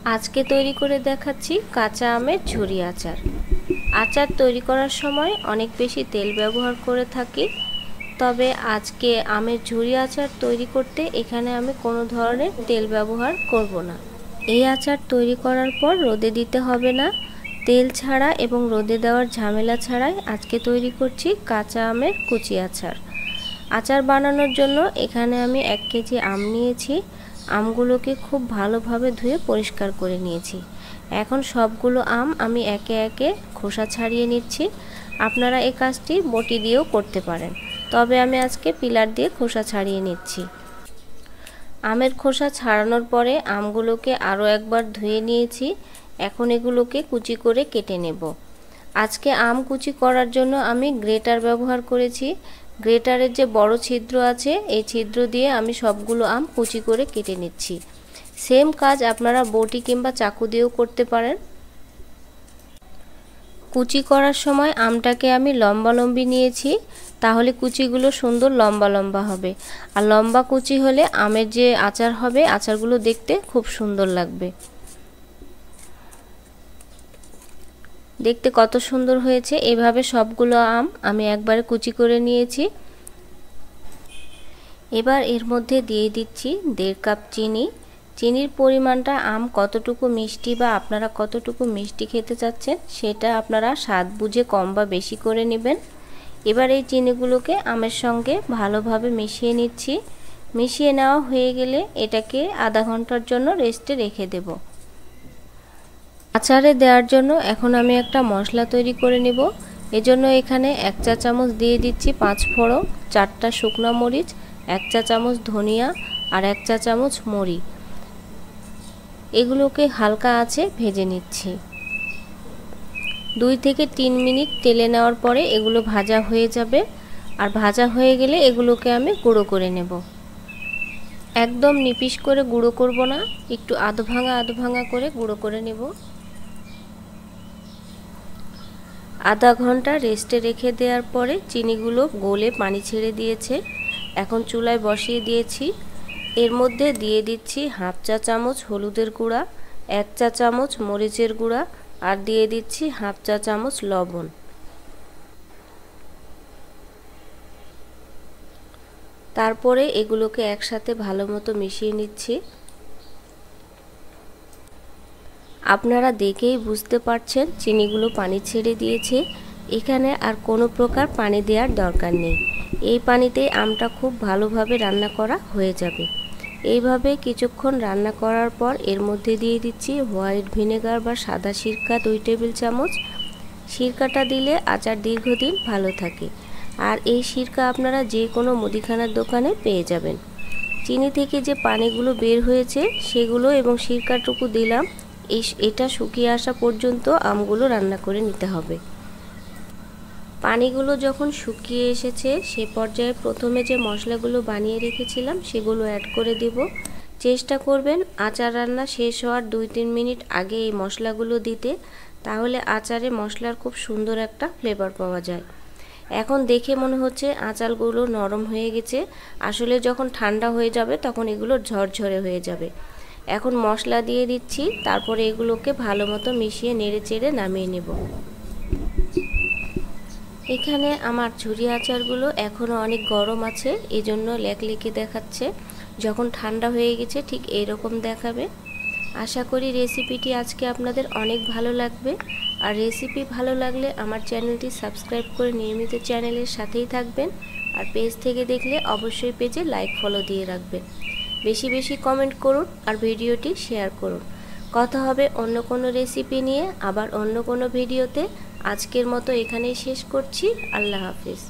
আজকে তৈরি করে দেখাচ্ছি কাঁচা আমের ঝুরি আচার। আচার তৈরি করার সময় অনেক বেশি তেল ব্যবহার করে থাকি, তবে আজকে আমের ঝুরি আচার তৈরি করতে এখানে আমি কোনো ধরনের তেল ব্যবহার করব না। এই আচার তৈরি করার পর রোদে দিতে হবে না। তেল ছাড়া এবং রোদে দেওয়ার ঝামেলা ছাড়াই আজকে তৈরি করছি কাঁচা আমের কুচি আচার। আচার বানানোর জন্য এখানে আমি 1 কেজি আম নিয়েছি। আমগুলোকে খুব ভালোভাবে ধুয়ে পরিষ্কার করে নিয়েছি। এখন সবগুলো আম আমি একে একে খোসা ছাড়িয়ে নিচ্ছি। আপনারা এই কাজটি বটি দিয়েও করতে পারেন, তবে আমি আজকে পিলার দিয়ে খোসা ছাড়িয়ে নিচ্ছি। আমের খোসা ছাড়ানোর পরে আমগুলোকে আরও একবার ধুয়ে নিয়েছি। এখন এগুলোকে কুচি করে কেটে নেব। আজকে আম কুচি করার জন্য আমি গ্রেটার ব্যবহার করেছি। গ্রেটারের যে বড় ছিদ্র আছে, এই ছিদ্র দিয়ে আমি সবগুলো আম কুচি করে কেটে নিচ্ছি। সেম কাজ আপনারা বটি কিংবা চাকু দিয়েও করতে পারেন। কুচি করার সময় আমটাকে আমি লম্বালম্বি নিয়েছি, তাহলে কুচিগুলো সুন্দর লম্বা লম্বা হবে। আর লম্বা কুচি হলে আমের যে আচার হবে, আচারগুলো দেখতে খুব সুন্দর লাগবে। দেখতে কত সুন্দর হয়েছে। এভাবে সবগুলো আম আমি একবারে কুচি করে নিয়েছি। এবার এর মধ্যে দিয়ে দিচ্ছি 1.5 কাপ চিনি। চিনির পরিমাণটা আম কতটুকু মিষ্টি বা আপনারা কতটুকু মিষ্টি খেতে চাচ্ছেন সেটা আপনারা স্বাদ বুঝে কম বা বেশি করে নেবেন। এবার এই চিনিগুলোকে আমের সঙ্গে ভালোভাবে মিশিয়ে নিচ্ছি। মিশিয়ে নেওয়া হয়ে গেলে এটাকে আধা ঘন্টার জন্য রেস্টে রেখে দেব। আচারে দেওয়ার জন্য এখন আমি একটা মশলা তৈরি করে নেব। এজন্য এখানে 1 চা চামচ দিয়ে দিচ্ছি 5 ফোড়ন, 4টা শুকনো মরিচ, 1 চা চামচ ধনিয়া আর 1 চা চামচ মরি। এগুলোকে হালকা আঁচে ভেজে নিচ্ছি। 2 থেকে 3 মিনিট তেলে নেওয়ার পরে এগুলো ভাজা হয়ে যাবে। আর ভাজা হয়ে গেলে এগুলোকে আমি গুঁড়ো করে নেব। একদম নিপিস করে গুঁড়ো করব না, একটু আধ ভাঙা করে গুঁড়ো করে নেব। আধা ঘন্টা রেস্টে রেখে দেওয়ার পরে চিনিগুলো গলে পানি ছেড়ে দিয়েছে। এখন চুলায় বসিয়ে দিয়েছি। এর মধ্যে দিয়ে দিচ্ছি 1/2 চা চামচ হলুদের গুঁড়া, 1 চা চামচ মরিচের গুঁড়া আর দিয়ে দিচ্ছি 1/2 চা চামচ লবণ। তারপরে এগুলোকে একসাথে ভালোমতো মিশিয়ে নিচ্ছি। আপনারা দেখেই বুঝতে পারছেন চিনিগুলো পানি ছেড়ে দিয়েছে। এখানে আর কোনো প্রকার পানি দেওয়ার দরকার নেই। এই পানিতে আমটা খুব ভালোভাবে রান্না করা হয়ে যাবে। এইভাবে কিছুক্ষণ রান্না করার পর এর মধ্যে দিয়ে দিচ্ছি হোয়াইট ভিনেগার বা সাদা সিরকা 2 টেবিল চামচ। সিরকাটা দিলে আচার দীর্ঘদিন ভালো থাকে। আর এই সিরকা আপনারা যে কোনো মুদিখানার দোকানে পেয়ে যাবেন। চিনি থেকে যে পানিগুলো বের হয়েছে সেগুলো এবং সিরকাটুকু দিলাম। এটা শুকিয়ে আসা পর্যন্ত আমগুলো রান্না করে নিতে হবে। পানিগুলো যখন শুকিয়ে এসেছে সে পর্যায়ে প্রথমে যে মশলাগুলো বানিয়ে রেখেছিলাম সেগুলো অ্যাড করে দেব। চেষ্টা করবেন আচার রান্না শেষ হওয়ার 2-3 মিনিট আগে এই মশলাগুলো দিতে, তাহলে আচারে মশলার খুব সুন্দর একটা ফ্লেভার পাওয়া যায়। এখন দেখে মনে হচ্ছে আচারগুলো নরম হয়ে গেছে, আসলে যখন ঠান্ডা হয়ে যাবে তখন এগুলো ঝরঝরে হয়ে যাবে। এখন মশলা দিয়ে দিচ্ছি, তারপরে এগুলোকে ভালো মতো মিশিয়ে নেড়ে চেড়ে নামিয়ে নেব। এখানে আমার ঝুরি আচারগুলো এখনও অনেক গরম আছে, এজন্য লেকে দেখাচ্ছে। যখন ঠান্ডা হয়ে গেছে ঠিক এইরকম দেখাবে। আশা করি রেসিপিটি আজকে আপনাদের অনেক ভালো লাগবে। আর রেসিপি ভালো লাগলে আমার চ্যানেলটি সাবস্ক্রাইব করে নিয়মিত চ্যানেলের সাথেই থাকবেন। আর পেজ থেকে দেখলে অবশ্যই পেজে লাইক ফলো দিয়ে রাখবেন। বেশি বেশি কমেন্ট করুন আর ভিডিওটি শেয়ার করুন। কথা হবে অন্য কোনো রেসিপি নিয়ে, আবার অন্য কোনো ভিডিওতে। আজকের মতো এখানেই শেষ করছি। আল্লাহ হাফিজ।